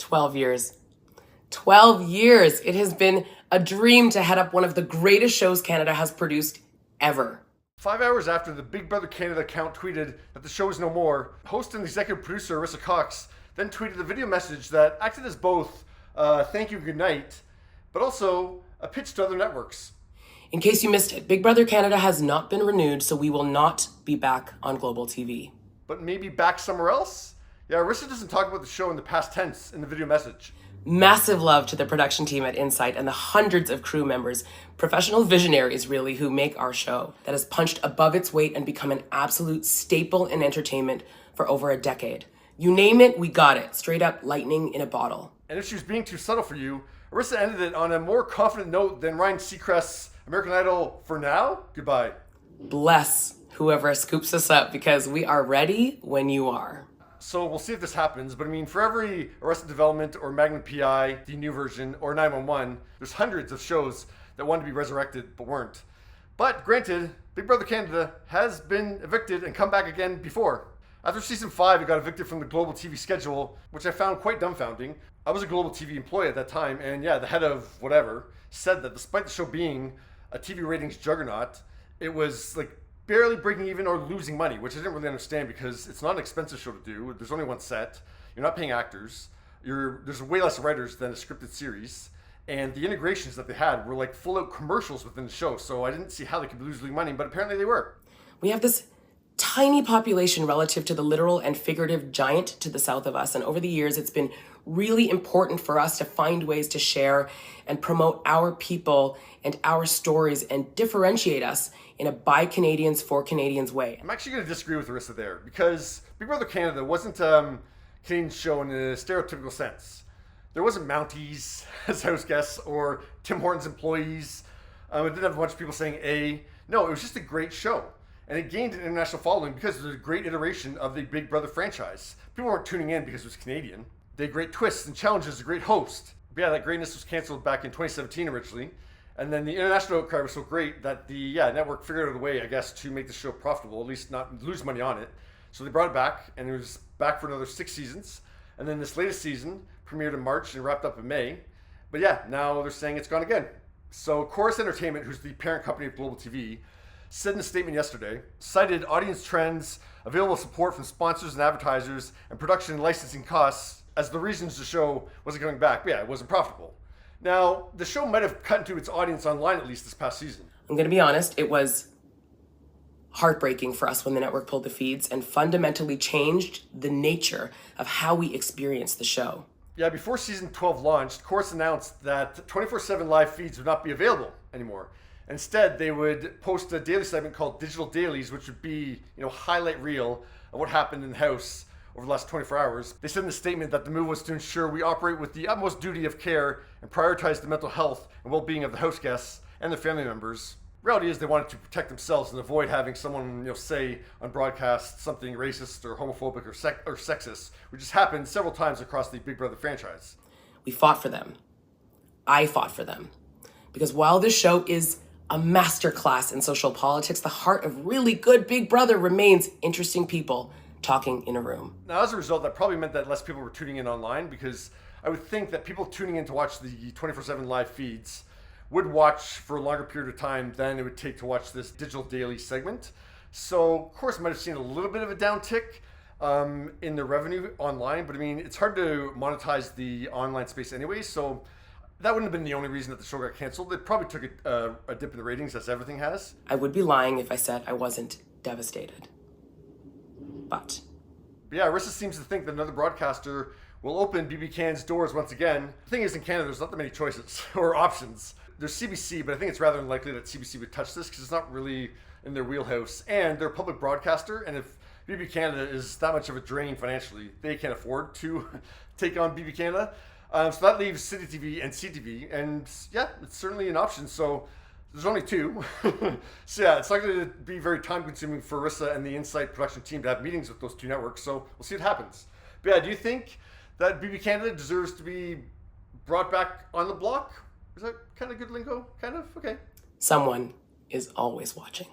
12 years. 12 years. It has been a dream to head up one of the greatest shows Canada has produced ever. 5 hours after the Big Brother Canada account tweeted that the show is no more, host and executive producer Arisa Cox then tweeted a video message that acted as both thank you, good night, but also a pitch to other networks. In case you missed it, Big Brother Canada has not been renewed, so we will not be back on Global TV. But maybe back somewhere else? Yeah, Arisa doesn't talk about the show in the past tense in the video message. Massive love to the production team at Insight and the hundreds of crew members, professional visionaries really, who make our show that has punched above its weight and become an absolute staple in entertainment for over a decade. You name it, we got it. Straight up lightning in a bottle. And if she was being too subtle for you, Arisa ended it on a more confident note than Ryan Seacrest's American Idol For Now, Goodbye. Bless whoever scoops us up, because we are ready when you are. So we'll see if this happens, but I mean, for every Arrested Development or Magnum PI, the new version, or 911, there's hundreds of shows that wanted to be resurrected but weren't. But granted, Big Brother Canada has been evicted and come back again before. After season 5, it got evicted from the Global TV schedule, which I found quite dumbfounding. I was a Global TV employee at that time, and yeah, the head of whatever said that despite the show being a TV ratings juggernaut, it was like barely breaking even or losing money, which I didn't really understand because it's not an expensive show to do. There's only one set. You're not paying actors. There's way less writers than a scripted series. And the integrations that they had were like full-out commercials within the show, so I didn't see how they could be losing money, but apparently they were. We have this tiny population relative to the literal and figurative giant to the south of us, and over the years it's been really important for us to find ways to share and promote our people and our stories and differentiate us in a by Canadians for Canadians way. I'm actually going to disagree with Arisa there, because Big Brother Canada wasn't a Canadian show in a stereotypical sense. There wasn't Mounties as house guests or Tim Hortons employees. It didn't have a bunch of people saying A. No, it was just a great show. And it gained an international following because it was a great iteration of the Big Brother franchise. People weren't tuning in because it was Canadian. They had great twists and challenges, a great host. But yeah, that greatness was canceled back in 2017 originally. And then the international outcry was so great that the network figured out a way, I guess, to make the show profitable, at least not lose money on it. So they brought it back, and it was back for another 6 seasons. And then this latest season premiered in March and wrapped up in May. But yeah, now they're saying it's gone again. So Chorus Entertainment, who's the parent company of Global TV, said in a statement yesterday, cited audience trends, available support from sponsors and advertisers, and production and licensing costs as the reasons the show wasn't coming back. But yeah, it wasn't profitable. Now, the show might have cut into its audience online at least this past season. I'm going to be honest, it was heartbreaking for us when the network pulled the feeds and fundamentally changed the nature of how we experienced the show. Yeah, before season 12 launched, Chorus announced that 24/7 live feeds would not be available anymore. Instead, they would post a daily segment called Digital Dailies, which would be, highlight reel of what happened in the house over the last 24 hours. They said in the statement that the move was to ensure we operate with the utmost duty of care and prioritize the mental health and well-being of the house guests and their family members. Reality is they wanted to protect themselves and avoid having someone, say on broadcast something racist or homophobic or sexist, which has happened several times across the Big Brother franchise. We fought for them. I fought for them. Because while this show is a masterclass in social politics, the heart of really good Big Brother remains interesting people talking in a room. Now, as a result, that probably meant that less people were tuning in online, because I would think that people tuning in to watch the 24/7 live feeds would watch for a longer period of time than it would take to watch this digital daily segment. So, of course, might have seen a little bit of a downtick in the revenue online, but I mean, it's hard to monetize the online space anyway, so that wouldn't have been the only reason that the show got canceled. It probably took a dip in the ratings, as everything has. I would be lying if I said I wasn't devastated. But yeah, Arisa seems to think that another broadcaster will open BB Can's doors once again. The thing is, in Canada, there's not that many choices or options. There's CBC, but I think it's rather unlikely that CBC would touch this because it's not really in their wheelhouse. And they're a public broadcaster, and if BB Canada is that much of a drain financially, they can't afford to take on BB Canada. So that leaves City TV and CTV, and yeah, it's certainly an option. So there's only two. So yeah, it's likely to be very time consuming for Arisa and the Insight production team to have meetings with those two networks. So we'll see what happens. But yeah, do you think that BB Canada deserves to be brought back on the block? Is that kind of good lingo? Kind of? Okay. Someone is always watching.